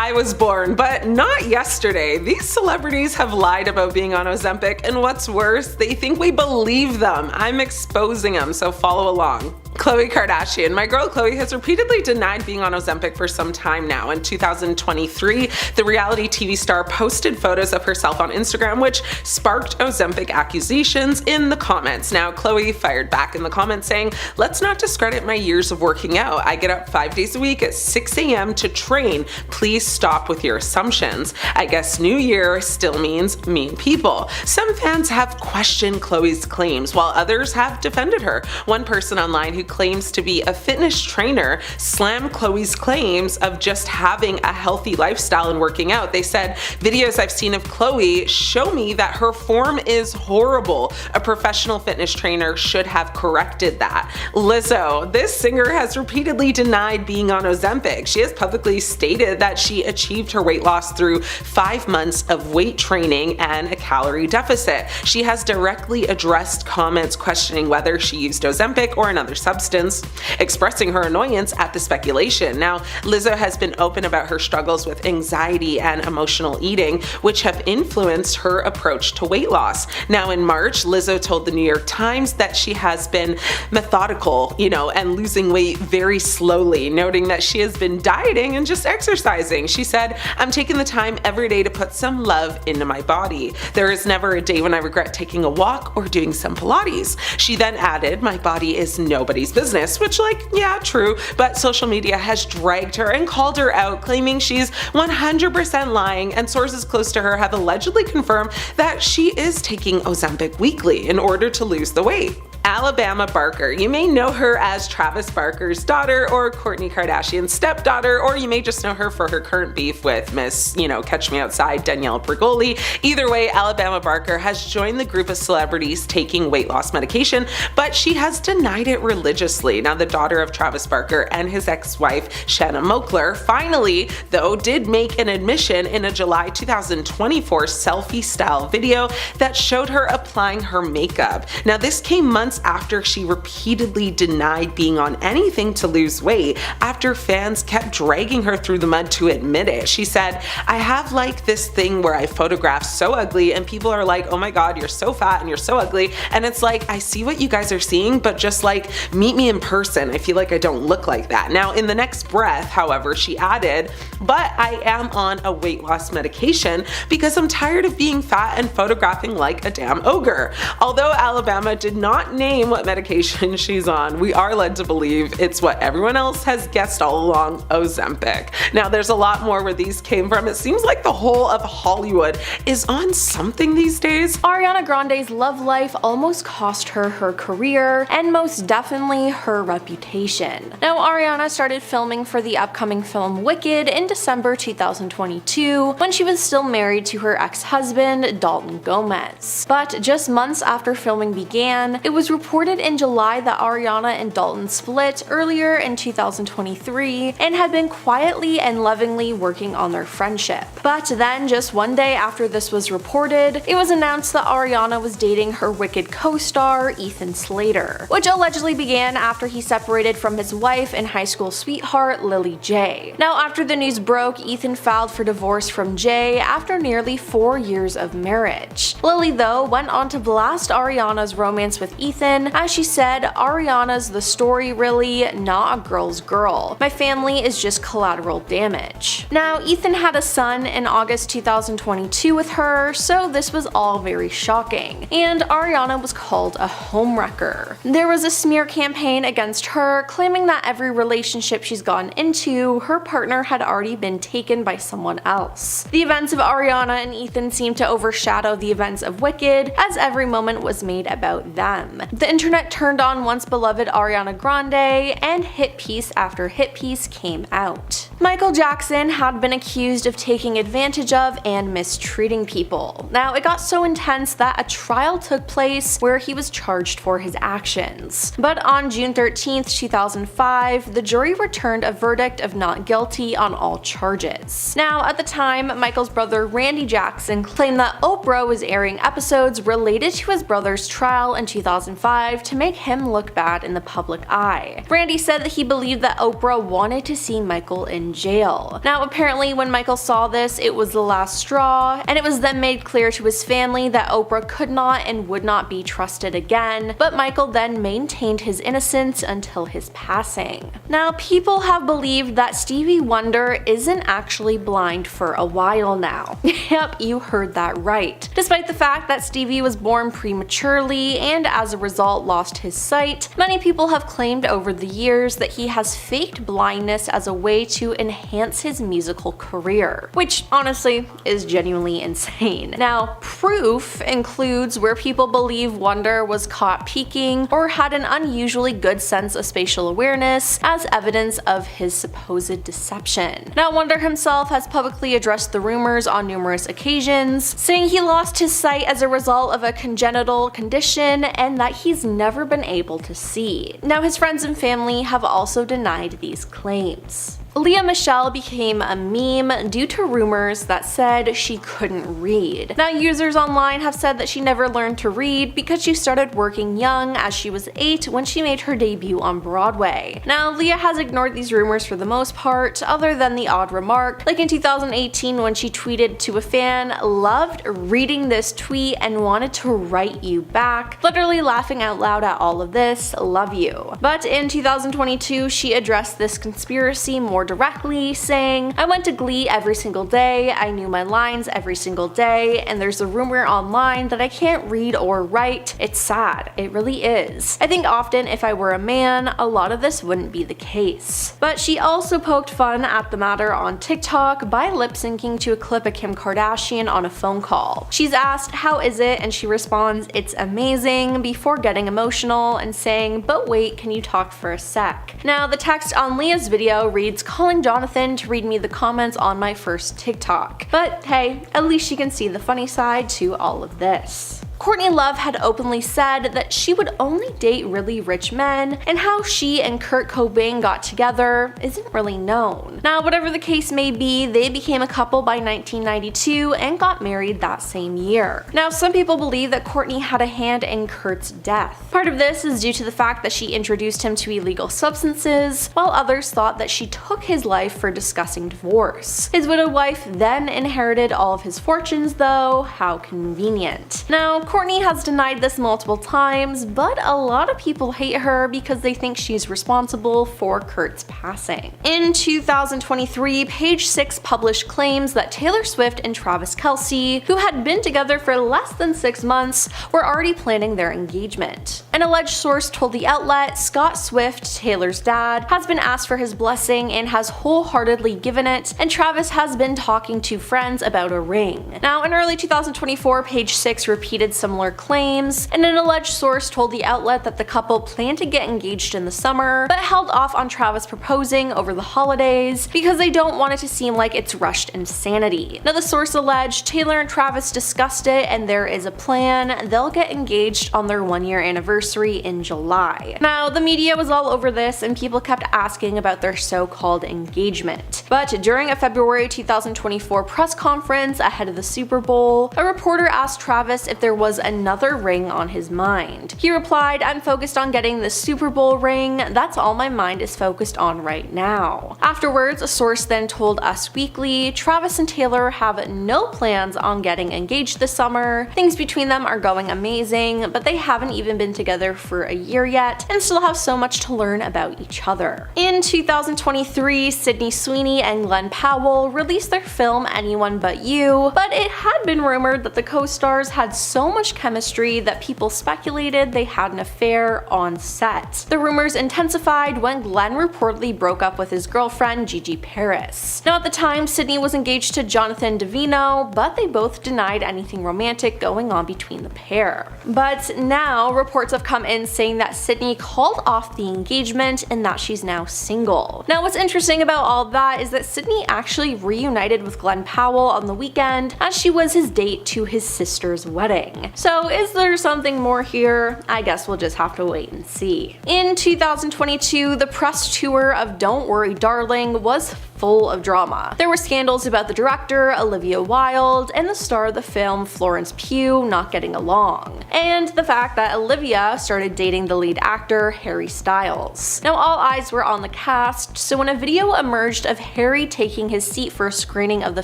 I was born, but not yesterday. These celebrities have lied about being on Ozempic, and what's worse, they think we believe them. I'm exposing them, so follow along. Khloe Kardashian. My girl Khloe has repeatedly denied being on Ozempic for some time now. In 2023, the reality TV star posted photos of herself on Instagram, which sparked Ozempic accusations in the comments. Now, Khloe fired back in the comments saying, "Let's not discredit my years of working out. I get up 5 days a week at 6 a.m. to train. Please stop with your assumptions. I guess New Year still means mean people." Some fans have questioned Khloe's claims, while others have defended her. One person online who claims to be a fitness trainer slammed Khloe's claims of just having a healthy lifestyle and working out. They said, "Videos I've seen of Khloe show me that her form is horrible. A professional fitness trainer should have corrected that." Lizzo. This singer has repeatedly denied being on Ozempic. She has publicly stated that she achieved her weight loss through 5 months of weight training and a calorie deficit. She has directly addressed comments questioning whether she used Ozempic or another substance, expressing her annoyance at the speculation. Now, Lizzo has been open about her struggles with anxiety and emotional eating, which have influenced her approach to weight loss. Now, in March, Lizzo told the New York Times that she has been methodical, and losing weight very slowly, noting that she has been dieting and just exercising. She said, "I'm taking the time every day to put some love into my body. There is never a day when I regret taking a walk or doing some Pilates." She then added, "My body is nobody's business," which, yeah, true, but social media has dragged her and called her out, claiming she's 100% lying, and sources close to her have allegedly confirmed that she is taking Ozempic weekly in order to lose the weight. Alabama Barker. You may know her as Travis Barker's daughter or Kourtney Kardashian's stepdaughter, or you may just know her for her current beef with Miss, Catch Me Outside, Danielle Bregoli. Either way, Alabama Barker has joined the group of celebrities taking weight loss medication, but she has denied it religiously. Now, the daughter of Travis Barker and his ex-wife, Shanna Moakler, finally, though, did make an admission in a July 2024 selfie-style video that showed her applying her makeup. Now, this came months after she repeatedly denied being on anything to lose weight after fans kept dragging her through the mud to admit it. She said, "I have this thing where I photograph so ugly and people are like, 'Oh my god, you're so fat and you're so ugly,' and it's like, I see what you guys are seeing, but just meet me in person. I feel like I don't look like that." Now, in the next breath, however, she added, "But I am on a weight loss medication because I'm tired of being fat and photographing like a damn ogre." Although Alabama did not name what medication she's on, we are led to believe it's what everyone else has guessed all along, Ozempic. Now, there's a lot more where these came from. It seems like the whole of Hollywood is on something these days. Ariana Grande's love life almost cost her her career, and most definitely her reputation. Now, Ariana started filming for the upcoming film Wicked in December 2022, when she was still married to her ex-husband, Dalton Gomez. But just months after filming began, it was reported in July that Ariana and Dalton split earlier in 2023 and had been quietly and lovingly working on their friendship. But then, just one day after this was reported, it was announced that Ariana was dating her Wicked co-star, Ethan Slater, which allegedly began after he separated from his wife and high school sweetheart, Lily J. Now, after the news broke, Ethan filed for divorce from Jay after nearly 4 years of marriage. Lily, though, went on to blast Ariana's romance with Ethan, as she said, "Ariana's the story really, not a girl's girl. My family is just collateral damage." Now, Ethan had a son in August 2022 with her, so this was all very shocking, and Ariana was called a homewrecker. There was a smear campaign against her, claiming that every relationship she's gotten into, her partner had already been taken by someone else. The events of Ariana and Ethan seemed to overshadow the events of Wicked, as every moment was made about them. The internet turned on once beloved Ariana Grande, and hit piece after hit piece came out. Michael Jackson had been accused of taking advantage of and mistreating people. Now, it got so intense that a trial took place where he was charged for his actions. But on June 13, 2005, the jury returned a verdict of not guilty on all charges. Now, at the time, Michael's brother Randy Jackson claimed that Oprah was airing episodes related to his brother's trial in 2005 2005 to make him look bad in the public eye. Brandy said that he believed that Oprah wanted to see Michael in jail. Now apparently when Michael saw this, it was the last straw, and it was then made clear to his family that Oprah could not and would not be trusted again, but Michael then maintained his innocence until his passing. Now people have believed that Stevie Wonder isn't actually blind for a while now. Yep, you heard that right. Despite the fact that Stevie was born prematurely and as a result lost his sight, many people have claimed over the years that he has faked blindness as a way to enhance his musical career, which honestly is genuinely insane. Now, proof includes where people believe Wonder was caught peeking or had an unusually good sense of spatial awareness as evidence of his supposed deception. Now, Wonder himself has publicly addressed the rumors on numerous occasions, saying he lost his sight as a result of a congenital condition and that he's never been able to see. Now, his friends and family have also denied these claims. Lea Michele became a meme due to rumors that said she couldn't read. Now, users online have said that she never learned to read because she started working young, as she was 8 when she made her debut on Broadway. Now, Lea has ignored these rumors for the most part, other than the odd remark, like in 2018 when she tweeted to a fan, "Loved reading this tweet and wanted to write you back," literally laughing out loud at all of this, love you. But in 2022, she addressed this conspiracy more directly, saying, "I went to Glee every single day, I knew my lines every single day, and there's a rumor online that I can't read or write. It's sad, it really is. I think often if I were a man, a lot of this wouldn't be the case." But she also poked fun at the matter on TikTok by lip-syncing to a clip of Kim Kardashian on a phone call. She's asked, "How is it?" and she responds, "It's amazing," before getting emotional and saying, "But wait, can you talk for a sec?" Now, the text on Leah's video reads, "Calling Jonathan to read me the comments on my first TikTok." But hey, at least she can see the funny side to all of this. Courtney Love had openly said that she would only date really rich men, and how she and Kurt Cobain got together isn't really known. Now, whatever the case may be, they became a couple by 1992 and got married that same year. Now, some people believe that Courtney had a hand in Kurt's death. Part of this is due to the fact that she introduced him to illegal substances, while others thought that she took his life for discussing divorce. His widowed wife then inherited all of his fortunes though, how convenient. Now, Courtney has denied this multiple times, but a lot of people hate her because they think she's responsible for Kurt's passing. In 2023, Page Six published claims that Taylor Swift and Travis Kelce, who had been together for less than 6 months, were already planning their engagement. An alleged source told the outlet Scott Swift, Taylor's dad, has been asked for his blessing and has wholeheartedly given it, and Travis has been talking to friends about a ring. Now, in early 2024, Page Six repeated similar claims, and an alleged source told the outlet that the couple planned to get engaged in the summer, but held off on Travis proposing over the holidays because they don't want it to seem like it's rushed insanity. Now, the source alleged Taylor and Travis discussed it and there is a plan. They'll get engaged on their 1-year anniversary in July. Now, the media was all over this and people kept asking about their so-called engagement. But during a February 2024 press conference ahead of the Super Bowl, a reporter asked Travis if there was another ring on his mind. He replied, "I'm focused on getting the Super Bowl ring. That's all my mind is focused on right now." Afterwards, a source then told Us Weekly, Travis and Taylor have no plans on getting engaged this summer. Things between them are going amazing, but they haven't even been together for a year yet and still have so much to learn about each other. In 2023, Sydney Sweeney and Glenn Powell released their film Anyone But You, but it had been rumored that the co-stars had so much chemistry that people speculated they had an affair on set. The rumors intensified when Glenn reportedly broke up with his girlfriend Gigi Paris. Now, at the time, Sydney was engaged to Jonathan Davino, but they both denied anything romantic going on between the pair. But now reports have come in saying that Sydney called off the engagement and that she's now single. Now, what's interesting about all that is that Sydney actually reunited with Glenn Powell on the weekend, as she was his date to his sister's wedding. So is there something more here? I guess we'll just have to wait and see. In 2022, the press tour of Don't Worry Darling was full of drama. There were scandals about the director, Olivia Wilde, and the star of the film, Florence Pugh, not getting along, and the fact that Olivia started dating the lead actor, Harry Styles. Now, all eyes were on the cast, so when a video emerged of Harry taking his seat for a screening of the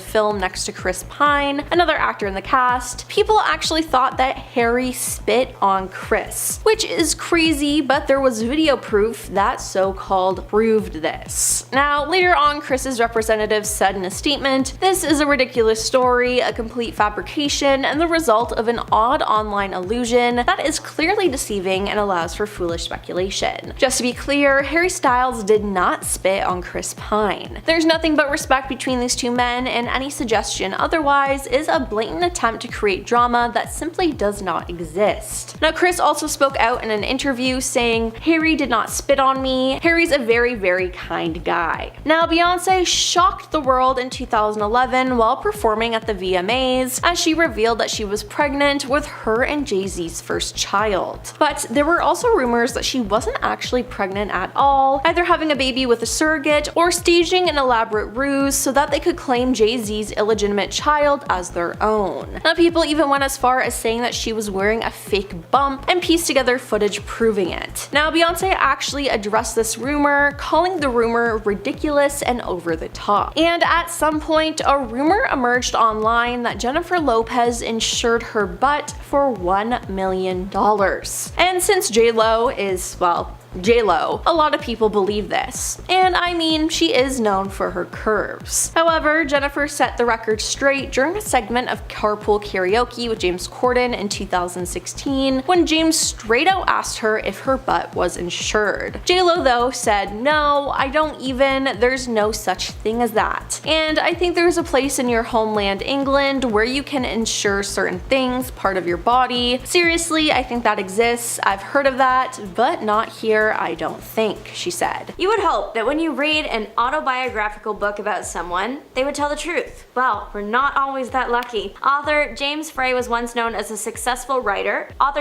film next to Chris Pine, another actor in the cast, people actually thought that Harry spit on Chris, which is crazy, but there was video proof that so-called proved this. Now, later on, Chris's representative said in a statement, "This is a ridiculous story, a complete fabrication, and the result of an odd online illusion that is clearly deceiving and allows for foolish speculation." Just to be clear, Harry Styles did not spit on Chris Pine. There's nothing but respect between these two men, and any suggestion otherwise is a blatant attempt to create drama that simply does not exist. Now, Chris also spoke out in an interview saying, "Harry did not spit on me. Harry's a very, very kind guy." Now, Beyonce shocked the world in 2011 while performing at the VMAs as she revealed that she was pregnant with her and Jay-Z's first child. But there were also rumors that she wasn't actually pregnant at all, either having a baby with a surrogate or staging an elaborate ruse so that they could claim Jay-Z's illegitimate child as their own. Now, people even went as far as saying that she was wearing a fake bump and pieced together footage proving it. Now, Beyonce actually addressed this rumor, calling the rumor ridiculous and over the top. And at some point, a rumor emerged online that Jennifer Lopez insured her butt for $1 million. And since J-Lo is, well, J-Lo, a lot of people believe this. And I mean, she is known for her curves. However, Jennifer set the record straight during a segment of Carpool Karaoke with James Corden in 2016 when James straight out asked her if her butt was insured. J-Lo though said, "No, I don't even, there's no such thing as that. And I think there's a place in your homeland England where you can insure certain things, part of your body. Seriously, I think that exists. I've heard of that, but not here, I don't think," she said. You would hope that when you read an autobiographical book about someone, they would tell the truth. Well, we're not always that lucky. Author James Frey was once known as the successful writer of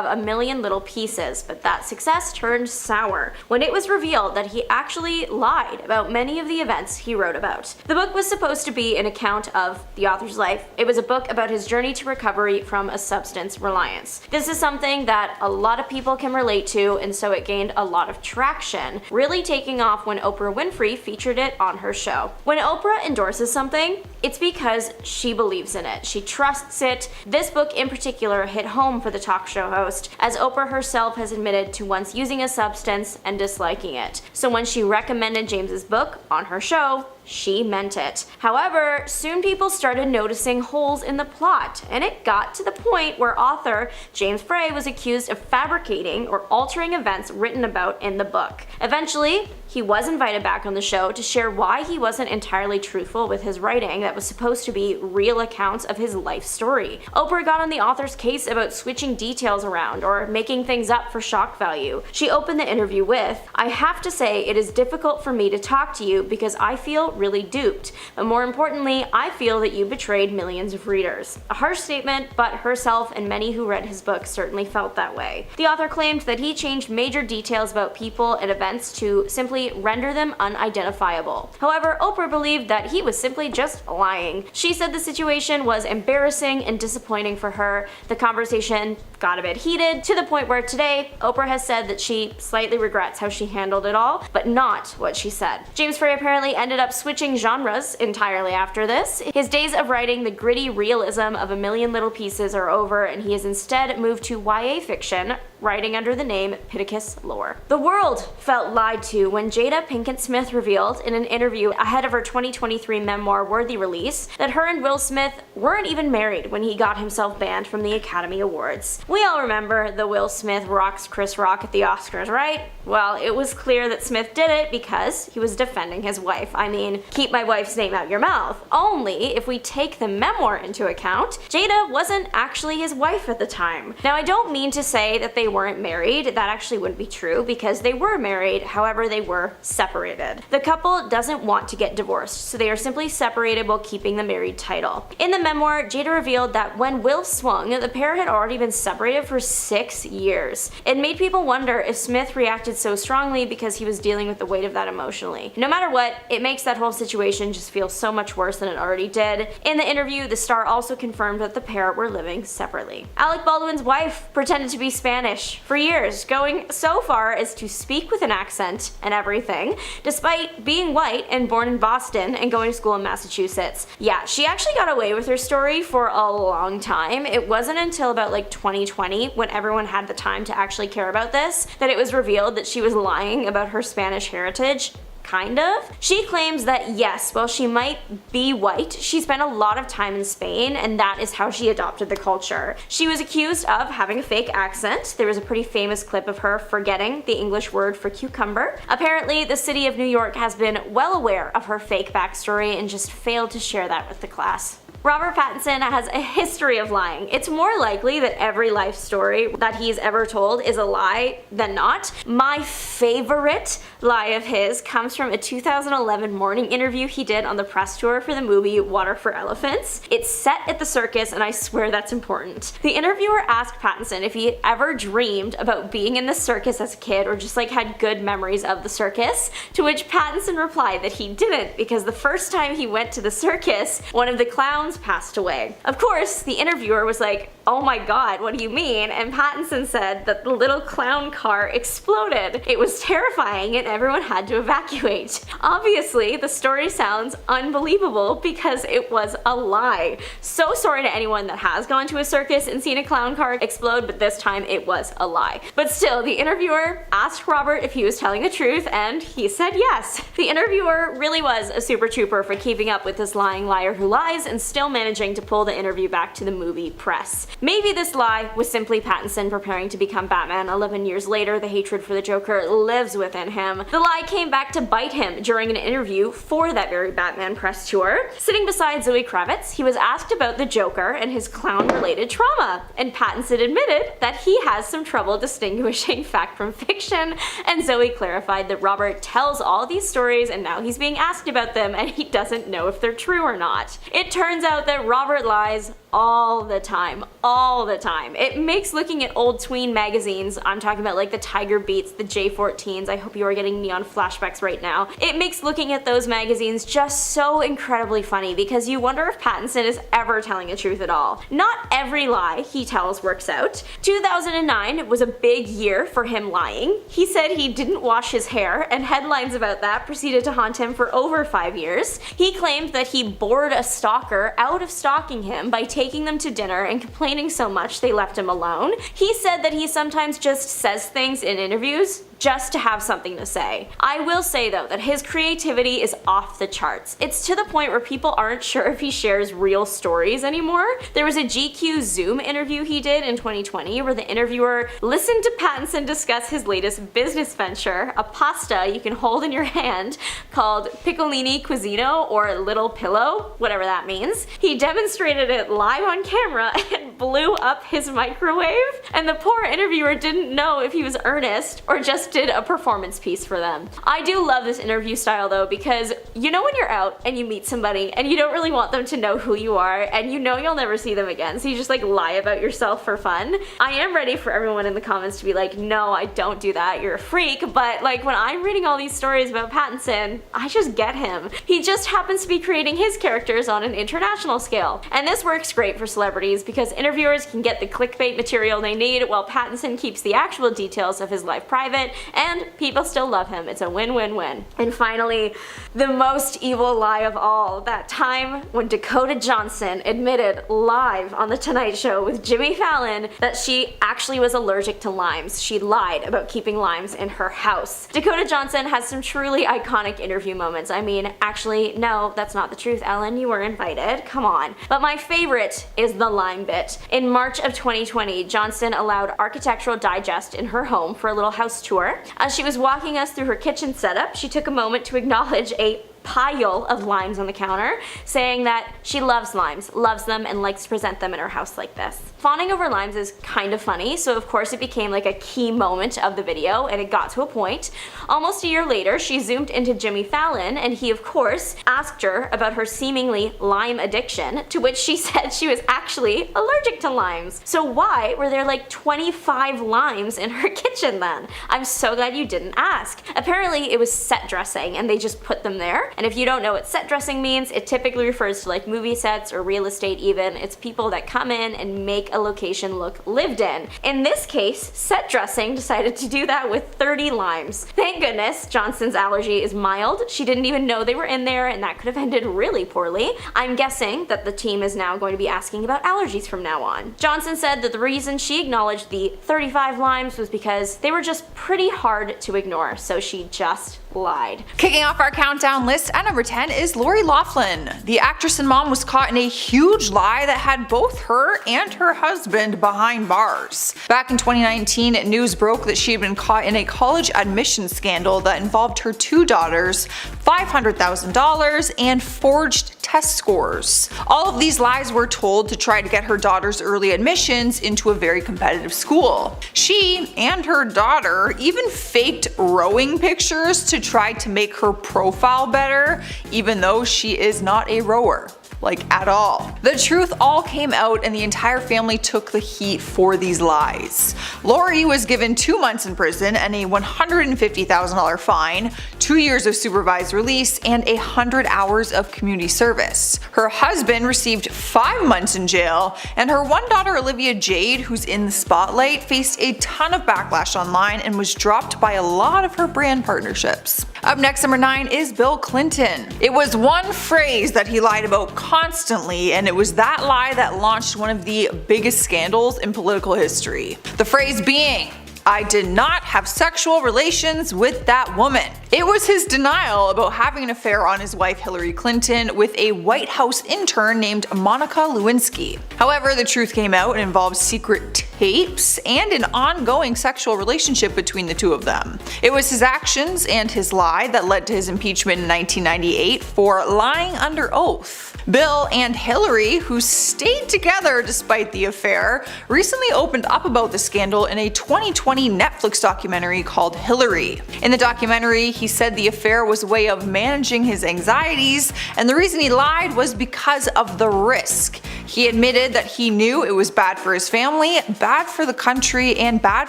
A Million Little Pieces, but that success turned sour when it was revealed that he actually lied about many of the events he wrote about. The book was supposed to be an account of the author's life. It was a book about his journey to recovery from a substance reliance. This is something that a lot of people can relate to, and so it gained a lot of traction, really taking off when Oprah Winfrey featured it on her show. When Oprah endorses something, it's because she believes in it. She trusts it. This book in particular hit home for the talk show host, as Oprah herself has admitted to once using a substance and disliking it. So when she recommended James's book on her show, she meant it. However, soon people started noticing holes in the plot, and it got to the point where author James Frey was accused of fabricating or altering events written about in the book. Eventually, he was invited back on the show to share why he wasn't entirely truthful with his writing that was supposed to be real accounts of his life story. Oprah got on the author's case about switching details around or making things up for shock value. She opened the interview with, "I have to say it is difficult for me to talk to you because I feel really duped, but more importantly, I feel that you betrayed millions of readers." A harsh statement, but herself and many who read his book certainly felt that way. The author claimed that he changed major details about people and events to simply render them unidentifiable. However, Oprah believed that he was simply just lying. She said the situation was embarrassing and disappointing for her. The conversation got a bit heated, to the point where today, Oprah has said that she slightly regrets how she handled it all, but not what she said. James Frey apparently ended up switching genres entirely after this. His days of writing the gritty realism of A Million Little Pieces are over, and he has instead moved to YA fiction, writing under the name Pittacus Lore. The world felt lied to when Jada Pinkett Smith revealed in an interview ahead of her 2023 memoir Worthy release that her and Will Smith weren't even married when he got himself banned from the Academy Awards. We all remember the Will Smith rocks Chris Rock at the Oscars, right? Well, it was clear that Smith did it because he was defending his wife. I mean, keep my wife's name out your mouth. Only if we take the memoir into account, Jada wasn't actually his wife at the time. Now, I don't mean to say that they they weren't married. That actually wouldn't be true because they were married, however they were separated. The couple doesn't want to get divorced, so they are simply separated while keeping the married title. In the memoir, Jada revealed that when Will swung, the pair had already been separated for 6 years. It made people wonder if Smith reacted so strongly because he was dealing with the weight of that emotionally. No matter what, it makes that whole situation just feel so much worse than it already did. In the interview, the star also confirmed that the pair were living separately. Alec Baldwin's wife pretended to be Spanish for years, going so far as to speak with an accent and everything, despite being white and born in Boston and going to school in Massachusetts. Yeah, she actually got away with her story for a long time. It wasn't until about like 2020, when everyone had the time to actually care about this, that it was revealed that she was lying about her Spanish heritage. Kind of. She claims that yes, while she might be white, she spent a lot of time in Spain, and that is how she adopted the culture. She was accused of having a fake accent. There was a pretty famous clip of her forgetting the English word for cucumber. Apparently, the city of New York has been well aware of her fake backstory and just failed to share that with the class. Robert Pattinson has a history of lying. It's more likely that every life story that he's ever told is a lie than not. My favorite lie of his comes from a 2011 morning interview he did on the press tour for the movie Water for Elephants. It's set at the circus, and I swear that's important. The interviewer asked Pattinson if he ever dreamed about being in the circus as a kid or just like had good memories of the circus, to which Pattinson replied that he didn't because the first time he went to the circus, one of the clowns passed away. Of course, the interviewer was like, "Oh my god, what do you mean?" And Pattinson said that the little clown car exploded. It was terrifying and everyone had to evacuate. Obviously, the story sounds unbelievable because it was a lie. So sorry to anyone that has gone to a circus and seen a clown car explode, but this time it was a lie. But still, the interviewer asked Robert if he was telling the truth, and he said yes. The interviewer really was a super trooper for keeping up with this lying liar who lies and still managing to pull the interview back to the movie press. Maybe this lie was simply Pattinson preparing to become Batman. 11 years later, the hatred for the Joker lives within him. The lie came back to bite him during an interview for that very Batman press tour. Sitting beside Zoe Kravitz, he was asked about the Joker and his clown-related trauma, and Pattinson admitted that he has some trouble distinguishing fact from fiction, and Zoe clarified that Robert tells all these stories and now he's being asked about them and he doesn't know if they're true or not. It turns out that Robert lies all the time. All the time. It makes looking at old tween magazines, I'm talking about like the Tiger Beats, the J14s, I hope you are getting neon flashbacks right now. It makes looking at those magazines just so incredibly funny because you wonder if Pattinson is ever telling the truth at all. Not every lie he tells works out. 2009 was a big year for him lying. He said he didn't wash his hair, and headlines about that proceeded to haunt him for over 5 years. He claimed that he bored a stalker out of stalking him by taking them to dinner and complaining so much they left him alone. He said that he sometimes just says things in interviews just to have something to say. I will say though that his creativity is off the charts. It's to the point where people aren't sure if he shares real stories anymore. There was a GQ Zoom interview he did in 2020 where the interviewer listened to Pattinson discuss his latest business venture, a pasta you can hold in your hand called Piccolini Cuisino or Little Pillow, whatever that means. He demonstrated it live on camera and blew up his microwave, and the poor interviewer didn't know if he was earnest or just did a performance piece for them. I do love this interview style though, because you know when you're out and you meet somebody and you don't really want them to know who you are and you know you'll never see them again, so you just like lie about yourself for fun. I am ready for everyone in the comments to be like, no, I don't do that, you're a freak, but like when I'm reading all these stories about Pattinson, I just get him. He just happens to be creating his characters on an international scale. And this works great for celebrities because interviewers can get the clickbait material they need while Pattinson keeps the actual details of his life private, and people still love him. It's a win-win-win. And finally, the most evil lie of all, that time when Dakota Johnson admitted live on The Tonight Show with Jimmy Fallon that she actually was allergic to limes. She lied about keeping limes in her house. Dakota Johnson has some truly iconic interview moments. I mean, actually, no, that's not the truth, Ellen. You were invited. Come on. But my favorite is the lime bit. In March of 2020, Johnson allowed Architectural Digest in her home for a little house tour. As she was walking us through her kitchen setup, she took a moment to acknowledge a pile of limes on the counter, saying that she loves limes, loves them, and likes to present them in her house like this. Fawning over limes is kind of funny, so of course it became like a key moment of the video, and it got to a point. Almost a year later, she zoomed into Jimmy Fallon, and he of course asked her about her seemingly lime addiction, to which she said she was actually allergic to limes. So why were there like 25 limes in her kitchen then? I'm so glad you didn't ask. Apparently it was set dressing, and they just put them there. And if you don't know what set dressing means, it typically refers to like movie sets or real estate even. It's people that come in and make a location look lived in. In this case, set dressing decided to do that with 30 limes. Thank goodness Johnson's allergy is mild. She didn't even know they were in there, and that could have ended really poorly. I'm guessing that the team is now going to be asking about allergies from now on. Johnson said that the reason she acknowledged the 35 limes was because they were just pretty hard to ignore, so she just lied. Kicking off our countdown list at number 10 is Loughlin. The actress and mom was caught in a huge lie that had both her and her husband behind bars. Back in 2019, news broke that she had been caught in a college admissions scandal that involved her two daughters, $500,000, and forged test scores. All of these lies were told to try to get her daughter's early admissions into a very competitive school. She and her daughter even faked rowing pictures to try to make her profile better, even though she is not a rower. Like at all. The truth all came out, and the entire family took the heat for these lies. Lori was given 2 months in prison and a $150,000 fine, 2 years of supervised release, and 100 hours of community service. Her husband received 5 months in jail, and her one daughter Olivia Jade, who's in the spotlight, faced a ton of backlash online and was dropped by a lot of her brand partnerships. Up next, number 9 is Bill Clinton. It was one phrase that he lied about constantly, and it was that lie that launched one of the biggest scandals in political history. The phrase being, "I did not have sexual relations with that woman." It was his denial about having an affair on his wife Hillary Clinton with a White House intern named Monica Lewinsky. However, the truth came out and involved secret tapes and an ongoing sexual relationship between the two of them. It was his actions and his lie that led to his impeachment in 1998 for lying under oath. Bill and Hillary, who stayed together despite the affair, recently opened up about the scandal in a 2020 Netflix documentary called Hillary. In the documentary, he said the affair was a way of managing his anxieties, and the reason he lied was because of the risk. He admitted that he knew it was bad for his family, bad for the country, and bad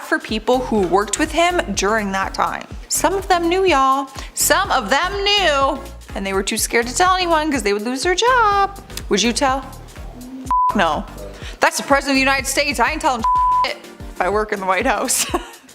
for people who worked with him during that time. Some of them knew, y'all. Some of them knew, and they were too scared to tell anyone because they would lose their job. Would you tell? No. That's the President of the United States. I ain't telling shit if I work in the White House.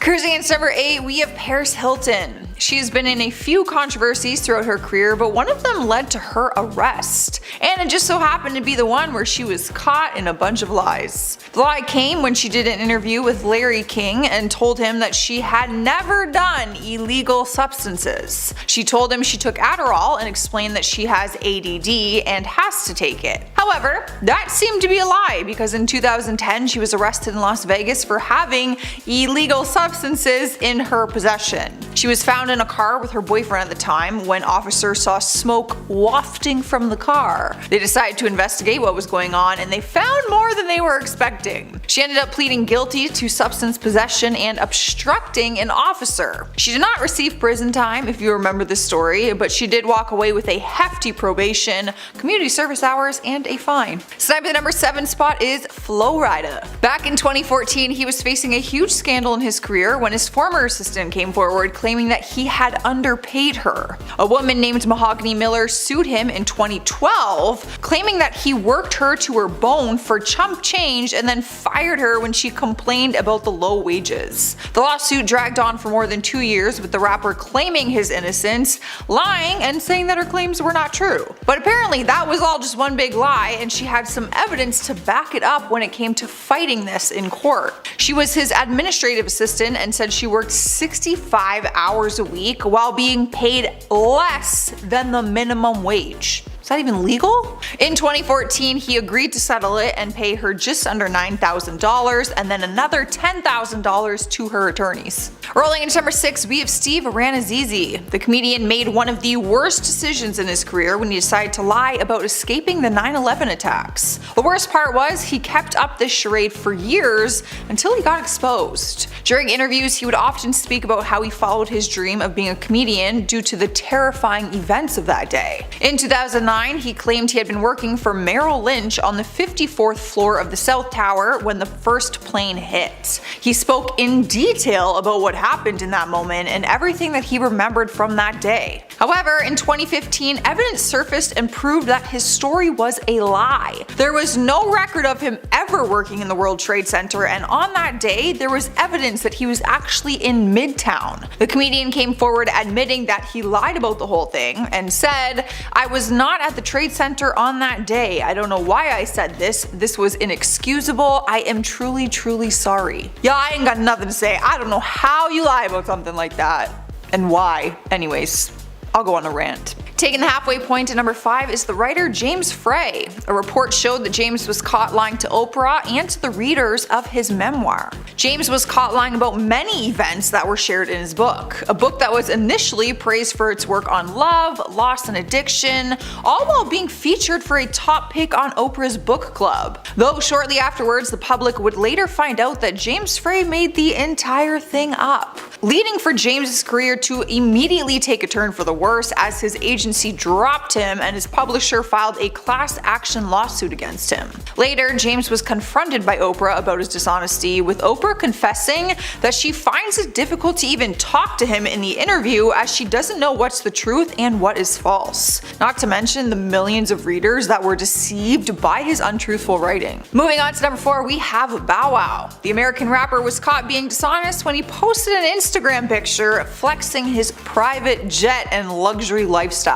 Cruising into number 8, we have Paris Hilton. She has been in a few controversies throughout her career, but one of them led to her arrest. And it just so happened to be the one where she was caught in a bunch of lies. The lie came when she did an interview with Larry King and told him that she had never done illegal substances. She told him she took Adderall and explained that she has ADD and has to take it. However, that seemed to be a lie because in 2010 she was arrested in Las Vegas for having illegal substances in her possession. She was found in a car with her boyfriend at the time when officers saw smoke wafting from the car. They decided to investigate what was going on, and they found more than they were expecting. She ended up pleading guilty to substance possession and obstructing an officer. She did not receive prison time, if you remember this story, but she did walk away with a hefty probation, community service hours, and a fine. Sniping the number 7 spot is Flo Rida. Back in 2014, he was facing a huge scandal in his career when his former assistant came forward claiming that he had underpaid her. A woman named Mahogany Miller sued him in 2012, claiming that he worked her to her bone for chump change and then fired her when she complained about the low wages. The lawsuit dragged on for more than 2 years, with the rapper claiming his innocence, lying and saying that her claims were not true. But apparently that was all just one big lie, and she had some evidence to back it up when it came to fighting this in court. She was his administrative assistant and said she worked 65 hours a week while being paid less than the minimum wage. Is that even legal? In 2014, he agreed to settle it and pay her just under $9,000 and then another $10,000 to her attorneys. Rolling into number 6, we have Steve Aranazizi. The comedian made one of the worst decisions in his career when he decided to lie about escaping the 9/11 attacks. The worst part was he kept up this charade for years until he got exposed. During interviews, he would often speak about how he followed his dream of being a comedian due to the terrifying events of that day. In 2009, he claimed he had been working for Merrill Lynch on the 54th floor of the South Tower when the first plane hit. He spoke in detail about what happened in that moment and everything that he remembered from that day. However, in 2015, evidence surfaced and proved that his story was a lie. There was no record of him ever working in the World Trade Center, and on that day, there was evidence that he was actually in Midtown. The comedian came forward admitting that he lied about the whole thing and said, "I was not at the Trade Center on that day. I don't know why I said this. This was inexcusable. I am truly, truly sorry." Yeah, I ain't got nothing to say. I don't know how you lie about something like that. And why. Anyways, I'll go on a rant. Taking the halfway point to number 5 is the writer James Frey. A report showed that James was caught lying to Oprah and to the readers of his memoir. James was caught lying about many events that were shared in his book. A book that was initially praised for its work on love, loss and addiction, all while being featured for a top pick on Oprah's book club. Though shortly afterwards, the public would later find out that James Frey made the entire thing up, leading for James's career to immediately take a turn for the worse as his agency dropped him and his publisher filed a class action lawsuit against him. Later, James was confronted by Oprah about his dishonesty, with Oprah confessing that she finds it difficult to even talk to him in the interview as she doesn't know what's the truth and what is false. Not to mention the millions of readers that were deceived by his untruthful writing. Moving on to number 4, we have Bow Wow. The American rapper was caught being dishonest when he posted an Instagram picture flexing his private jet and luxury lifestyle.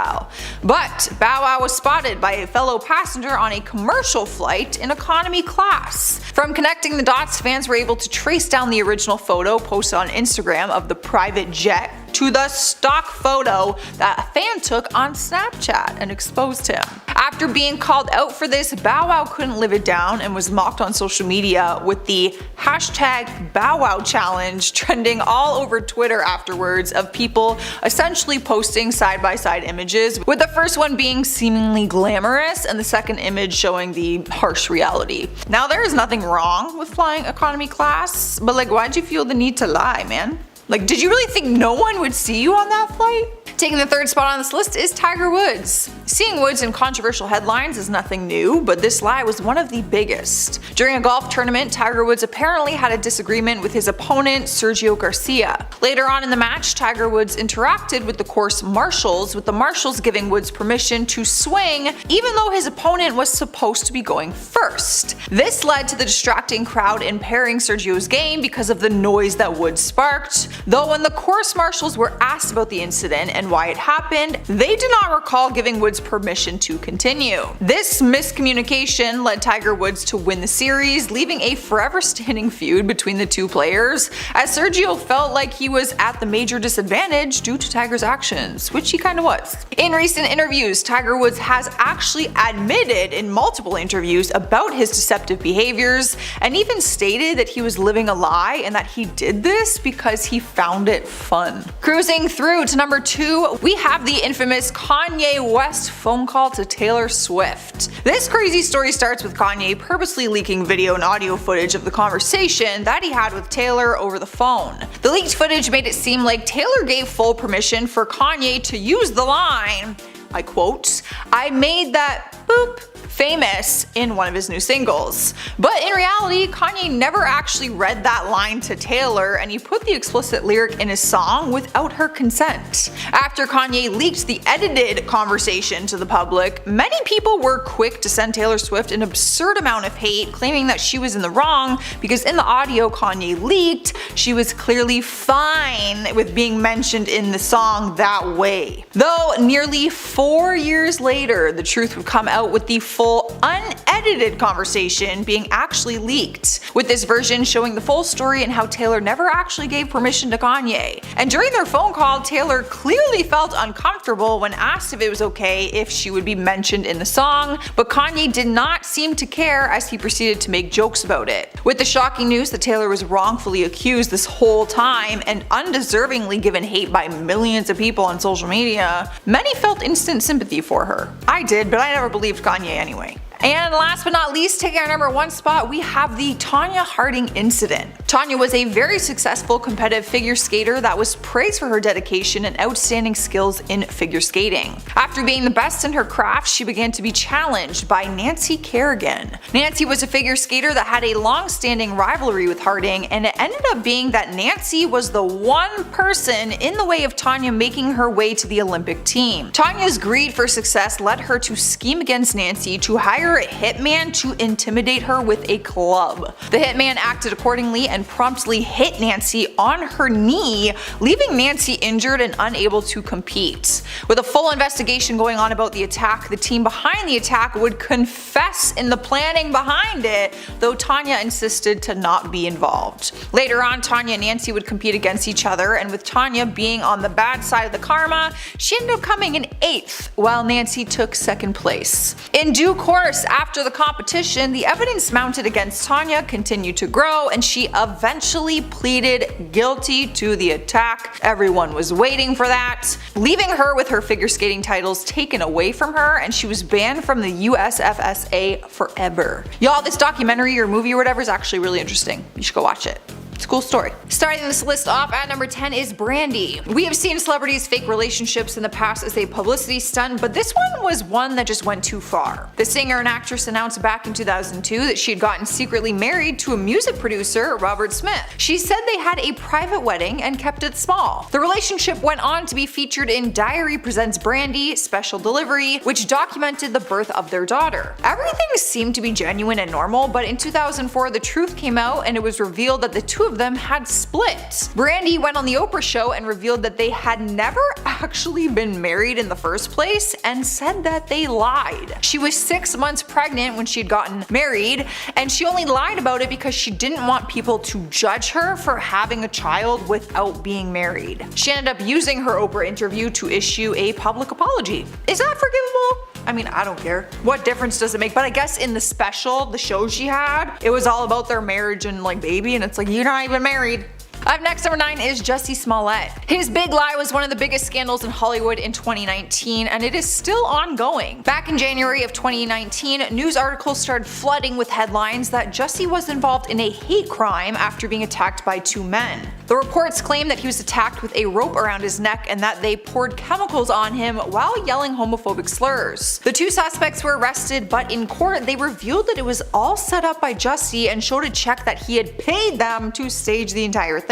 But Bow Wow was spotted by a fellow passenger on a commercial flight in economy class. From connecting the dots, fans were able to trace down the original photo posted on Instagram of the private jet to the stock photo that a fan took on Snapchat and exposed him. After being called out for this, Bow Wow couldn't live it down and was mocked on social media, with the hashtag Bow Wow challenge trending all over Twitter afterwards, of people essentially posting side-by-side images, with the first one being seemingly glamorous and the second image showing the harsh reality. Now, there is nothing wrong with flying economy class, but like, why'd you feel the need to lie, man? Like, did you really think no one would see you on that flight? Taking the third spot on this list is Tiger Woods. Seeing Woods in controversial headlines is nothing new, but this lie was one of the biggest. During a golf tournament, Tiger Woods apparently had a disagreement with his opponent, Sergio Garcia. Later on in the match, Tiger Woods interacted with the course marshals, with the marshals giving Woods permission to swing, even though his opponent was supposed to be going first. This led to the distracting crowd impairing Sergio's game because of the noise that Woods sparked, though when the course marshals were asked about the incident and why it happened, they did not recall giving Woods permission to continue. This miscommunication led Tiger Woods to win the series, leaving a forever standing feud between the two players, as Sergio felt like he was at the major disadvantage due to Tiger's actions, which he kinda was. In recent interviews, Tiger Woods has actually admitted in multiple interviews about his deceptive behaviors, and even stated that he was living a lie and that he did this because he found it fun. Cruising through to number 2, we have the infamous Kanye West phone call to Taylor Swift. This crazy story starts with Kanye purposely leaking video and audio footage of the conversation that he had with Taylor over the phone. The leaked footage made it seem like Taylor gave full permission for Kanye to use the line, I quote, "I made that boop famous" in one of his new singles. But in reality, Kanye never actually read that line to Taylor, and he put the explicit lyric in his song without her consent. After Kanye leaked the edited conversation to the public, many people were quick to send Taylor Swift an absurd amount of hate, claiming that she was in the wrong because in the audio Kanye leaked, she was clearly fine with being mentioned in the song that way. Though nearly 4 years later, the truth would come out with the full full, unedited conversation being actually leaked, with this version showing the full story and how Taylor never actually gave permission to Kanye. And during their phone call, Taylor clearly felt uncomfortable when asked if it was okay if she would be mentioned in the song, but Kanye did not seem to care as he proceeded to make jokes about it. With the shocking news that Taylor was wrongfully accused this whole time and undeservingly given hate by millions of people on social media, many felt instant sympathy for her. I did, but I never believed Kanye anyway. And last but not least, taking our number 1 spot, we have the Tonya Harding incident. Tonya was a very successful competitive figure skater that was praised for her dedication and outstanding skills in figure skating. After being the best in her craft, she began to be challenged by Nancy Kerrigan. Nancy was a figure skater that had a long-standing rivalry with Harding, and it ended up being that Nancy was the one person in the way of Tonya making her way to the Olympic team. Tonya's greed for success led her to scheme against Nancy to hire a hitman to intimidate her with a club. The hitman acted accordingly and promptly hit Nancy on her knee, leaving Nancy injured and unable to compete. With a full investigation going on about the attack, the team behind the attack would confess in the planning behind it, though Tonya insisted to not be involved. Later on, Tonya and Nancy would compete against each other, and with Tonya being on the bad side of the karma, she ended up coming in 8th, while Nancy took 2nd place. In due course, after the competition, the evidence mounted against Tonya continued to grow, and she eventually pleaded guilty to the attack. Everyone was waiting for that, leaving her with her figure skating titles taken away from her, and she was banned from the USFSA forever. Y'all, this documentary or movie or whatever is actually really interesting. You should go watch it. It's a cool story. Starting this list off at number 10 is Brandy. We have seen celebrities fake relationships in the past as a publicity stunt, but this one was one that just went too far. The singer and actress announced back in 2002 that she had gotten secretly married to a music producer, Robert Smith. She said they had a private wedding and kept it small. The relationship went on to be featured in Diary Presents Brandy Special Delivery, which documented the birth of their daughter. Everything seemed to be genuine and normal, but in 2004 the truth came out and it was revealed that the two of them had split. Brandy went on the Oprah show and revealed that they had never actually been married in the first place and said that they lied. She was 6 months pregnant when she had gotten married, and she only lied about it because she didn't want people to judge her for having a child without being married. She ended up using her Oprah interview to issue a public apology. Is that forgivable? I mean, I don't care. What difference does it make? But I guess in the special, the show she had, it was all about their marriage and like baby, and it's like, you're not even married. Up next, number 9 is Jussie Smollett. His big lie was one of the biggest scandals in Hollywood in 2019, and it is still ongoing. Back in January of 2019, news articles started flooding with headlines that Jussie was involved in a hate crime after being attacked by 2 men. The reports claim that he was attacked with a rope around his neck and that they poured chemicals on him while yelling homophobic slurs. The 2 suspects were arrested, but in court they revealed that it was all set up by Jussie and showed a check that he had paid them to stage the entire thing.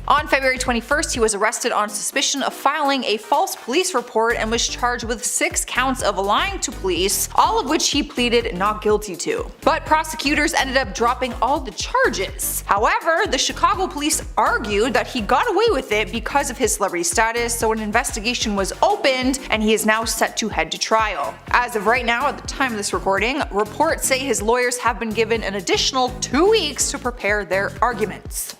On February 21st, he was arrested on suspicion of filing a false police report and was charged with 6 counts of lying to police, all of which he pleaded not guilty to. But prosecutors ended up dropping all the charges. However, the Chicago police argued that he got away with it because of his celebrity status, so an investigation was opened and he is now set to head to trial. As of right now, at the time of this recording, reports say his lawyers have been given an additional 2 weeks to prepare their arguments.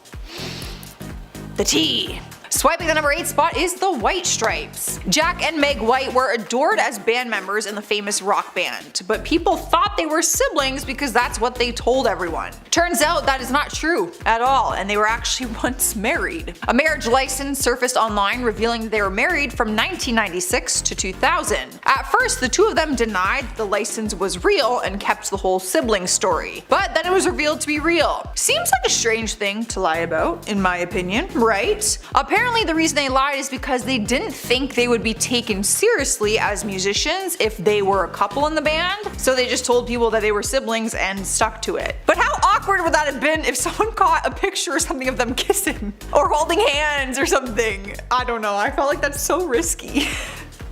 The tea. Swiping the number 8 spot is the White Stripes. Jack and Meg White were adored as band members in the famous rock band, but people thought they were siblings because that's what they told everyone. Turns out that is not true at all, and they were actually once married. A marriage license surfaced online revealing that they were married from 1996 to 2000. At first, the 2 of them denied the license was real and kept the whole sibling story, but then it was revealed to be real. Seems like a strange thing to lie about, in my opinion, right? Apparently the reason they lied is because they didn't think they would be taken seriously as musicians if they were a couple in the band, so they just told people that they were siblings and stuck to it. But how awkward would that have been if someone caught a picture or something of them kissing or holding hands or something? I don't know, I felt like that's so risky.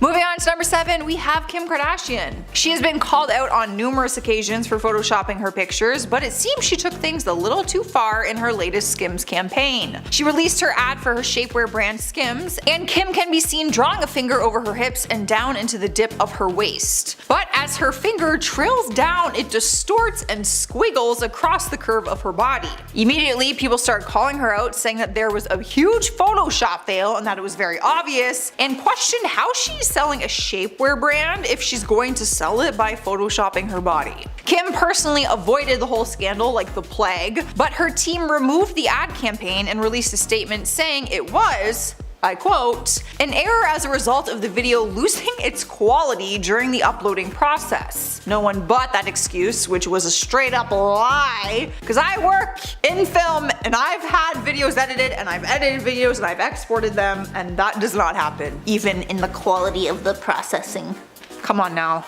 Moving on to number 7, we have Kim Kardashian. She has been called out on numerous occasions for photoshopping her pictures, but it seems she took things a little too far in her latest Skims campaign. She released her ad for her shapewear brand Skims, and Kim can be seen drawing a finger over her hips and down into the dip of her waist. But as her finger trails down, it distorts and squiggles across the curve of her body. Immediately, people started calling her out, saying that there was a huge Photoshop fail and that it was very obvious, and questioned how she's selling a shapewear brand if she's going to sell it by photoshopping her body. Kim personally avoided the whole scandal like the plague, but her team removed the ad campaign and released a statement saying it was, I quote, an error as a result of the video losing its quality during the uploading process. No one bought that excuse, which was a straight up lie, because I work in film and I've had videos edited and I've edited videos and I've exported them, and that does not happen, even in the quality of the processing. Come on now.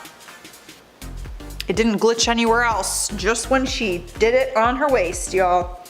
It didn't glitch anywhere else, just when she did it on her waist, y'all.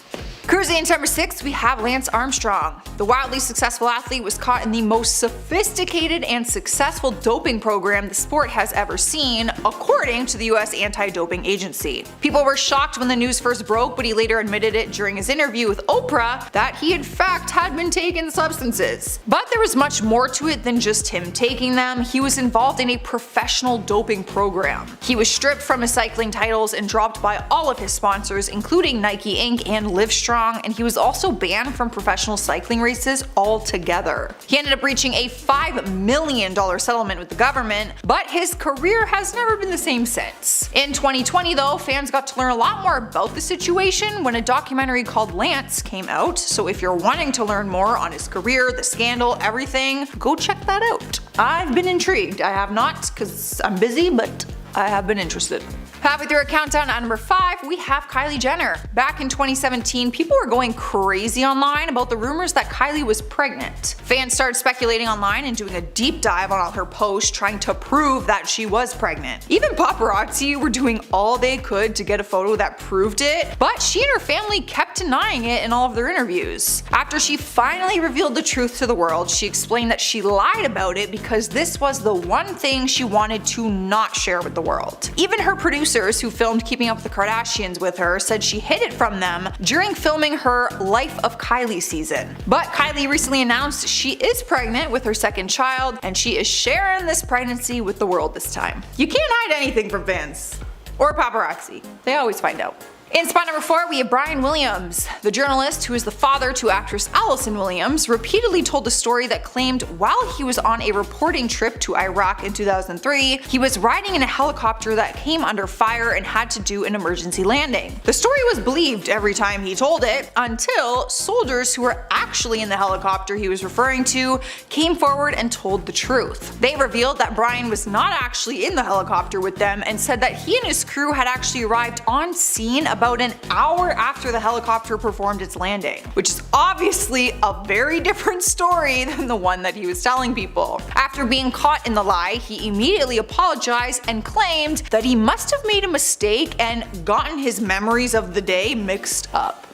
Cruising into number 6, we have Lance Armstrong. The wildly successful athlete was caught in the most sophisticated and successful doping program the sport has ever seen, according to the US Anti-Doping Agency. People were shocked when the news first broke, but he later admitted it during his interview with Oprah that he in fact had been taking substances. But there was much more to it than just him taking them. He was involved in a professional doping program. He was stripped from his cycling titles and dropped by all of his sponsors, including Nike Inc. and Livestrong, and he was also banned from professional cycling races altogether. He ended up reaching a $5 million settlement with the government, but his career has never been the same since. In 2020 though, fans got to learn a lot more about the situation when a documentary called Lance came out, so if you're wanting to learn more on his career, the scandal, everything, go check that out. I've been intrigued. I have not, because I'm busy, but I have been interested. Halfway through our countdown at number 5, we have Kylie Jenner. Back in 2017, people were going crazy online about the rumors that Kylie was pregnant. Fans started speculating online and doing a deep dive on all her posts trying to prove that she was pregnant. Even paparazzi were doing all they could to get a photo that proved it, but she and her family kept denying it in all of their interviews. After she finally revealed the truth to the world, she explained that she lied about it because this was the one thing she wanted to not share with the world. Even her producers who filmed Keeping Up with the Kardashians with her said she hid it from them during filming her Life of Kylie season. But Kylie recently announced she is pregnant with her second child, and she is sharing this pregnancy with the world this time. You can't hide anything from fans. Or paparazzi. They always find out. In spot number 4, we have Brian Williams. The journalist, who is the father to actress Allison Williams, repeatedly told a story that claimed while he was on a reporting trip to Iraq in 2003, he was riding in a helicopter that came under fire and had to do an emergency landing. The story was believed every time he told it, until soldiers who were actually in the helicopter he was referring to came forward and told the truth. They revealed that Brian was not actually in the helicopter with them and said that he and his crew had actually arrived on scene about an hour after the helicopter performed its landing, which is obviously a very different story than the one that he was telling people. After being caught in the lie, he immediately apologized and claimed that he must have made a mistake and gotten his memories of the day mixed up.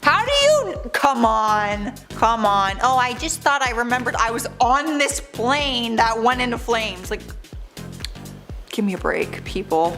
How do you? Come on. Oh, I just thought I remembered I was on this plane that went into flames. Like, give me a break, people.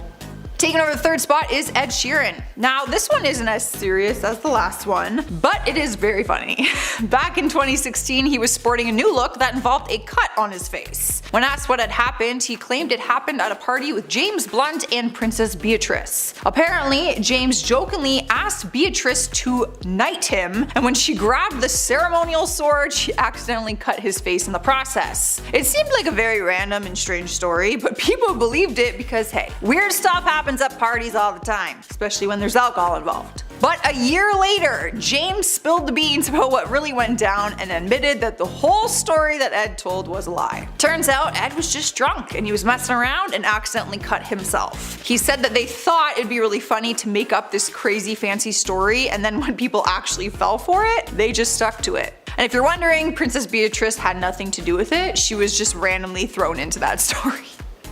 Taking over the 3rd spot is Ed Sheeran. Now, this one isn't as serious as the last one, but it is very funny. Back in 2016, he was sporting a new look that involved a cut on his face. When asked what had happened, he claimed it happened at a party with James Blunt and Princess Beatrice. Apparently, James jokingly asked Beatrice to knight him, and when she grabbed the ceremonial sword, she accidentally cut his face in the process. It seemed like a very random and strange story, but people believed it because, hey, weird stuff happens at parties all the time, especially when there's alcohol involved. But a year later, James spilled the beans about what really went down and admitted that the whole story that Ed told was a lie. Turns out Ed was just drunk and he was messing around and accidentally cut himself. He said that they thought it'd be really funny to make up this crazy fancy story, and then when people actually fell for it, they just stuck to it. And if you're wondering, Princess Beatrice had nothing to do with it, she was just randomly thrown into that story.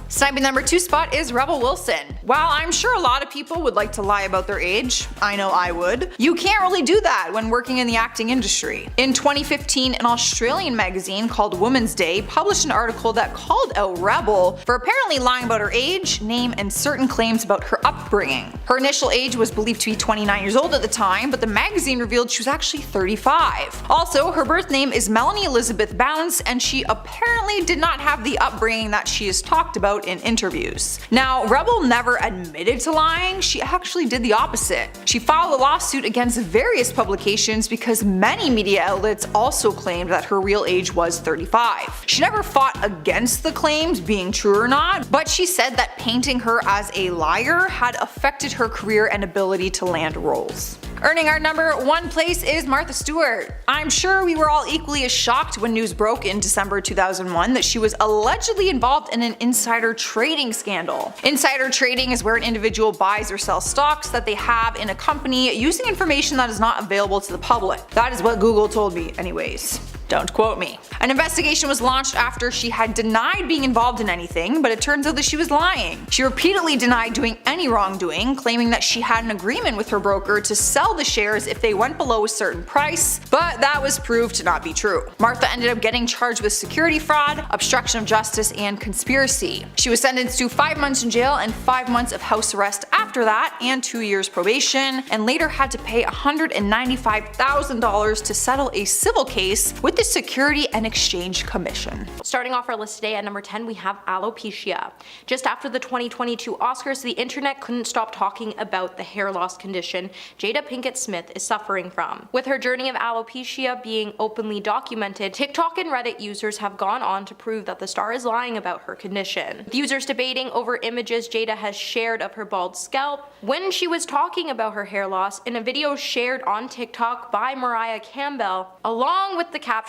Sniping number 2 spot is Rebel Wilson. While I'm sure a lot of people would like to lie about their age, I know I would, you can't really do that when working in the acting industry. In 2015, an Australian magazine called Women's Day published an article that called out Rebel for apparently lying about her age, name, and certain claims about her upbringing. Her initial age was believed to be 29 years old at the time, but the magazine revealed she was actually 35. Also, her birth name is Melanie Elizabeth Bounce, and she apparently did not have the upbringing that she has talked about in interviews. Now, Rebel never admitted to lying, she actually did the opposite. She filed a lawsuit against various publications because many media outlets also claimed that her real age was 35. She never fought against the claims being true or not, but she said that painting her as a liar had affected her career and ability to land roles. Earning our number 1 place is Martha Stewart. I'm sure we were all equally as shocked when news broke in December 2001 that she was allegedly involved in an insider trading scandal. Insider trading is where an individual buys or sells stocks that they have in a company using information that is not available to the public. That is what Google told me anyways. Don't quote me. An investigation was launched after she had denied being involved in anything, but it turns out that she was lying. She repeatedly denied doing any wrongdoing, claiming that she had an agreement with her broker to sell the shares if they went below a certain price, but that was proved to not be true. Martha ended up getting charged with security fraud, obstruction of justice, and conspiracy. She was sentenced to 5 months in jail and 5 months of house arrest after that, and 2 years probation, and later had to pay $195,000 to settle a civil case with the Security and Exchange Commission. Starting off our list today at number 10, we have alopecia. Just after the 2022 Oscars, the internet couldn't stop talking about the hair loss condition Jada Pinkett Smith is suffering from. With her journey of alopecia being openly documented, TikTok and Reddit users have gone on to prove that the star is lying about her condition. With users debating over images Jada has shared of her bald scalp when she was talking about her hair loss in a video shared on TikTok by Mariah Campbell, along with the caption,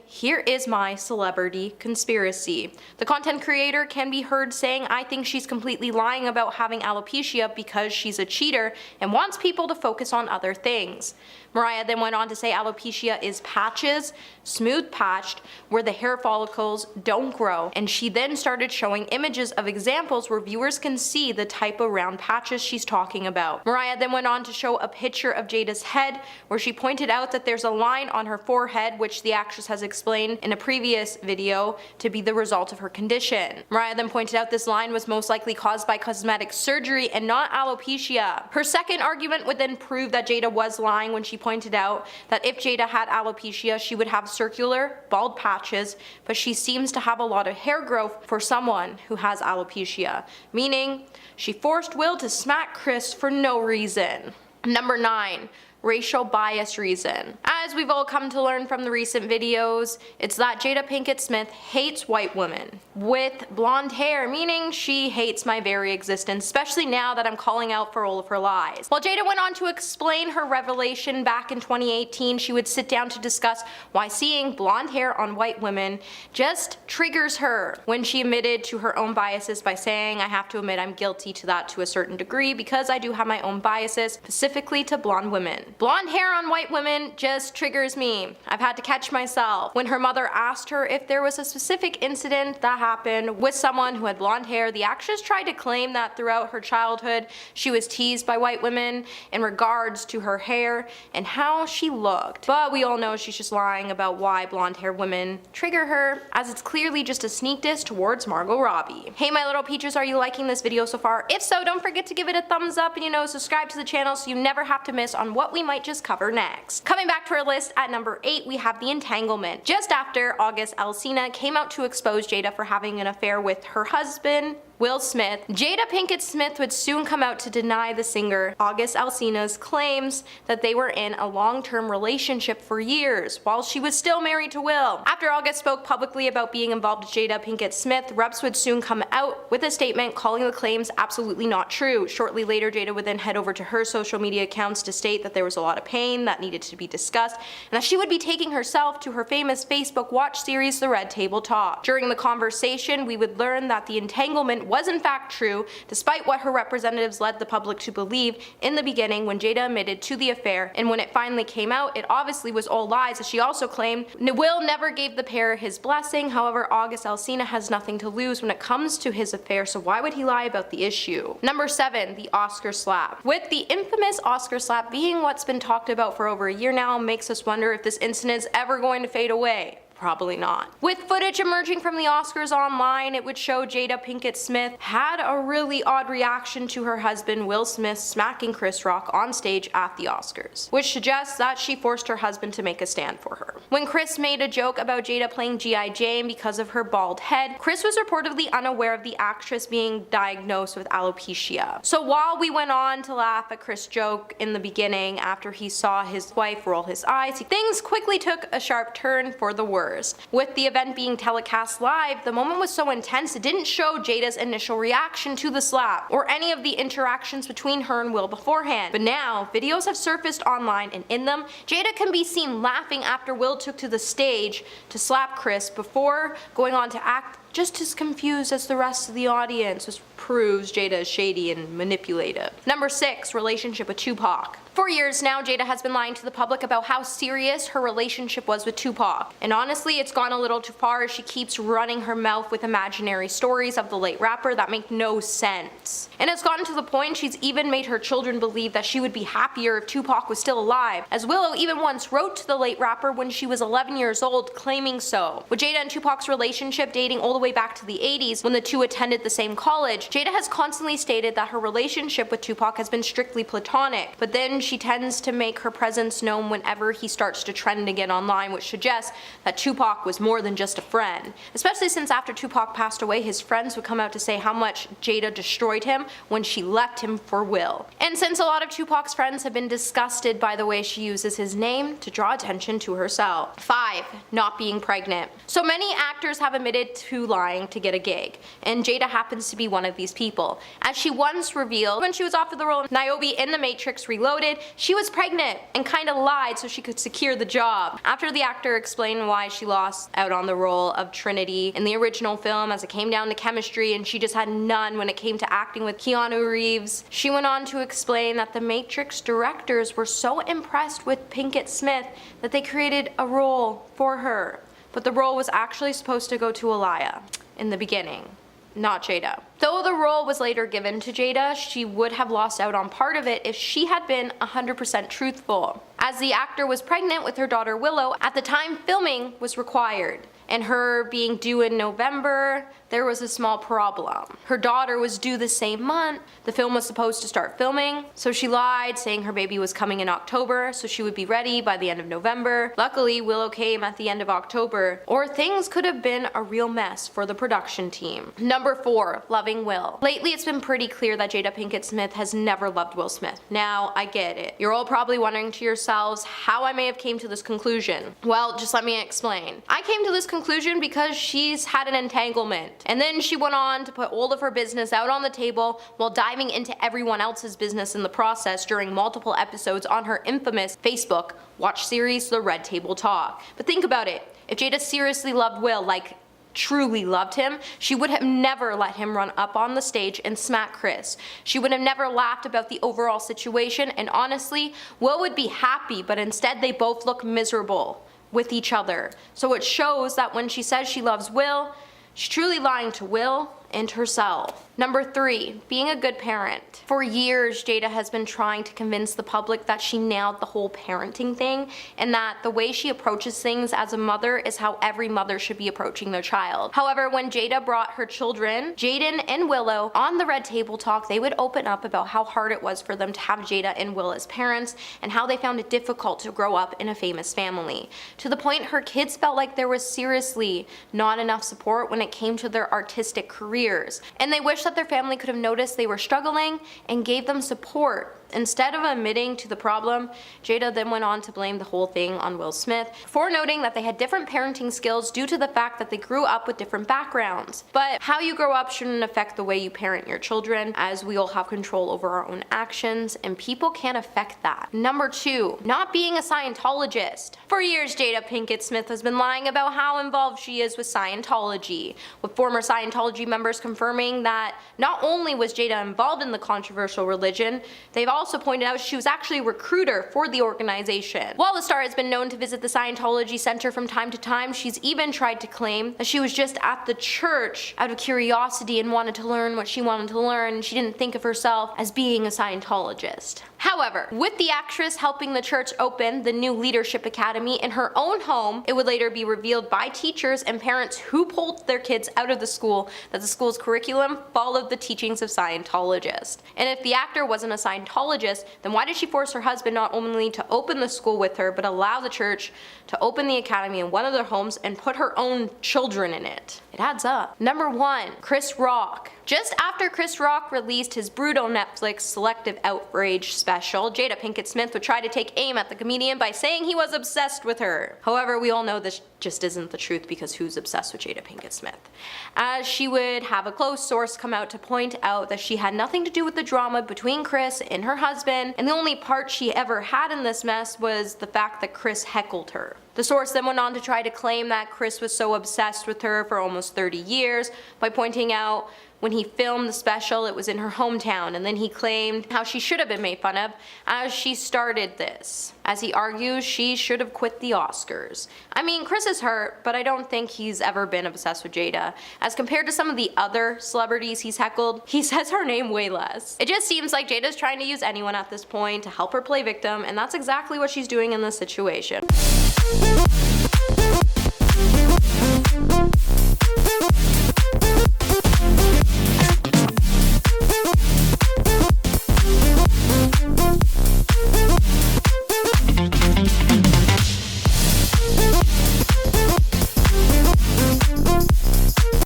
"Here is my celebrity conspiracy." The content creator can be heard saying, "I think she's completely lying about having alopecia because she's a cheater and wants people to focus on other things." Mariah then went on to say alopecia is patches, smooth patched, where the hair follicles don't grow, and she then started showing images of examples where viewers can see the type of round patches she's talking about. Mariah then went on to show a picture of Jada's head, where she pointed out that there's a line on her forehead, which the actress has explained in a previous video to be the result of her condition. Mariah then pointed out this line was most likely caused by cosmetic surgery and not alopecia. Her second argument would then prove that Jada was lying when she pointed out that if Jada had alopecia, she would have circular, bald patches, but she seems to have a lot of hair growth for someone who has alopecia, meaning she forced Will to smack Chris for no reason. Number 9. Racial bias reason. As we've all come to learn from the recent videos, it's that Jada Pinkett Smith hates white women with blonde hair, meaning she hates my very existence, especially now that I'm calling out for all of her lies. While Jada went on to explain her revelation back in 2018, she would sit down to discuss why seeing blonde hair on white women just triggers her, when she admitted to her own biases by saying, "I have to admit I'm guilty to that to a certain degree because I do have my own biases, specifically to blonde women. Blonde hair on white women just triggers me. I've had to catch myself." When her mother asked her if there was a specific incident that happened with someone who had blonde hair, the actress tried to claim that throughout her childhood she was teased by white women in regards to her hair and how she looked. But we all know she's just lying about why blonde hair women trigger her, as it's clearly just a sneak diss towards Margot Robbie. Hey my little peaches, are you liking this video so far? If so, don't forget to give it a thumbs up and subscribe to the channel so you never have to miss on what we might just cover next. Coming back to our list at number 8, we have the entanglement. Just after August Alsina came out to expose Jada for having an affair with her husband, Will Smith, Jada Pinkett Smith would soon come out to deny the singer August Alsina's claims that they were in a long-term relationship for years while she was still married to Will. After August spoke publicly about being involved with Jada Pinkett Smith, reps would soon come out with a statement calling the claims absolutely not true. Shortly later, Jada would then head over to her social media accounts to state that there was a lot of pain that needed to be discussed and that she would be taking herself to her famous Facebook watch series, The Red Table Talk. During the conversation, we would learn that the entanglement husband was in fact true, despite what her representatives led the public to believe in the beginning when Jada admitted to the affair, and when it finally came out, it obviously was all lies, as she also claimed Will never gave the pair his blessing. However, August Alsina has nothing to lose when it comes to his affair, so why would he lie about the issue? Number 7, the Oscar slap. With the infamous Oscar slap being what's been talked about for over a year now, makes us wonder if this incident is ever going to fade away. Probably not. With footage emerging from the Oscars online, it would show Jada Pinkett Smith had a really odd reaction to her husband Will Smith smacking Chris Rock on stage at the Oscars, which suggests that she forced her husband to make a stand for her. When Chris made a joke about Jada playing G.I. Jane because of her bald head, Chris was reportedly unaware of the actress being diagnosed with alopecia. So while we went on to laugh at Chris' joke in the beginning after he saw his wife roll his eyes, things quickly took a sharp turn for the worse. With the event being telecast live, the moment was so intense it didn't show Jada's initial reaction to the slap, or any of the interactions between her and Will beforehand. But now, videos have surfaced online, and in them, Jada can be seen laughing after Will took to the stage to slap Chris before going on to act just as confused as the rest of the audience, which proves Jada is shady and manipulative. Number 6, relationship with Tupac. For years now, Jada has been lying to the public about how serious her relationship was with Tupac. And honestly, it's gone a little too far as she keeps running her mouth with imaginary stories of the late rapper that make no sense. And it's gotten to the point she's even made her children believe that she would be happier if Tupac was still alive, as Willow even once wrote to the late rapper when she was 11 years old claiming so. With Jada and Tupac's relationship dating all the way back to the 80s when the two attended the same college, Jada has constantly stated that her relationship with Tupac has been strictly platonic, but then she tends to make her presence known whenever he starts to trend again online, which suggests that Tupac was more than just a friend. Especially since after Tupac passed away, his friends would come out to say how much Jada destroyed him when she left him for Will. And since a lot of Tupac's friends have been disgusted by the way she uses his name to draw attention to herself. 5. Not being pregnant. So many actors have admitted to lying to get a gig, and Jada happens to be one of these people. As she once revealed when she was offered the role of Niobe in The Matrix Reloaded, she was pregnant and kinda lied so she could secure the job. After the actor explained why she lost out on the role of Trinity in the original film as it came down to chemistry and she just had none when it came to acting with Keanu Reeves, she went on to explain that the Matrix directors were so impressed with Pinkett Smith that they created a role for her. But the role was actually supposed to go to Aliyah in the beginning, not Jada. Though the role was later given to Jada, she would have lost out on part of it if she had been 100% truthful, as the actor was pregnant with her daughter Willow at the time filming was required. And her being due in November, there was a small problem. Her daughter was due the same month. The film was supposed to start filming, so she lied, saying her baby was coming in October, so she would be ready by the end of November. Luckily, Willow came at the end of October, or things could have been a real mess for the production team. Number 4, loving Will. Lately, it's been pretty clear that Jada Pinkett Smith has never loved Will Smith. Now, I get it. You're all probably wondering to yourselves how I may have came to this conclusion. Well, just let me explain. I came to this conclusion because she's had an entanglement, and then she went on to put all of her business out on the table while diving into everyone else's business in the process during multiple episodes on her infamous Facebook watch series The Red Table Talk. But think about it, if Jada seriously loved Will, like truly loved him, she would have never let him run up on the stage and smack Chris. She would have never laughed about the overall situation, and honestly, Will would be happy, but instead they both look miserable with each other. So it shows that when she says she loves Will, she's truly lying to Will and herself. Number 3, being a good parent. For years, Jada has been trying to convince the public that she nailed the whole parenting thing, and that the way she approaches things as a mother is how every mother should be approaching their child. However, when Jada brought her children, Jaden and Willow, on the Red Table Talk, they would open up about how hard it was for them to have Jada and Will as parents, and how they found it difficult to grow up in a famous family. To the point her kids felt like there was seriously not enough support when it came to their artistic careers, and they wished that their family could have noticed they were struggling and gave them support Instead of admitting to the problem, Jada then went on to blame the whole thing on Will Smith, before noting that they had different parenting skills due to the fact that they grew up with different backgrounds. But how you grow up shouldn't affect the way you parent your children, as we all have control over our own actions, and people can't affect that. Number 2, not being a Scientologist. For years, Jada Pinkett Smith has been lying about how involved she is with Scientology, with former Scientology members confirming that not only was Jada involved in the controversial religion, they've also pointed out she was actually a recruiter for the organization. While the star has been known to visit the Scientology Center from time to time, she's even tried to claim that she was just at the church out of curiosity and wanted to learn what she wanted to learn. She didn't think of herself as being a Scientologist. However, with the actress helping the church open the new leadership academy in her own home, it would later be revealed by teachers and parents who pulled their kids out of the school that the school's curriculum followed the teachings of Scientologists. And if the actor wasn't a Scientologist, then why did she force her husband not only to open the school with her, but allow the church to open the academy in one of their homes and put her own children in it? It adds up. Number 1, Chris Rock. Just after Chris Rock released his brutal Netflix Selective Outrage special, Jada Pinkett Smith would try to take aim at the comedian by saying he was obsessed with her. However, we all know this just isn't the truth, because who's obsessed with Jada Pinkett Smith? As she would have a close source come out to point out that she had nothing to do with the drama between Chris and her husband, and the only part she ever had in this mess was the fact that Chris heckled her. The source then went on to try to claim that Chris was so obsessed with her for almost 30 years by pointing out when he filmed the special, it was in her hometown, and then he claimed how she should have been made fun of as she started this. As he argues, she should have quit the Oscars. I mean, Chris is hurt, but I don't think he's ever been obsessed with Jada. As compared to some of the other celebrities he's heckled, he says her name way less. It just seems like Jada's trying to use anyone at this point to help her play victim, and that's exactly what she's doing in this situation.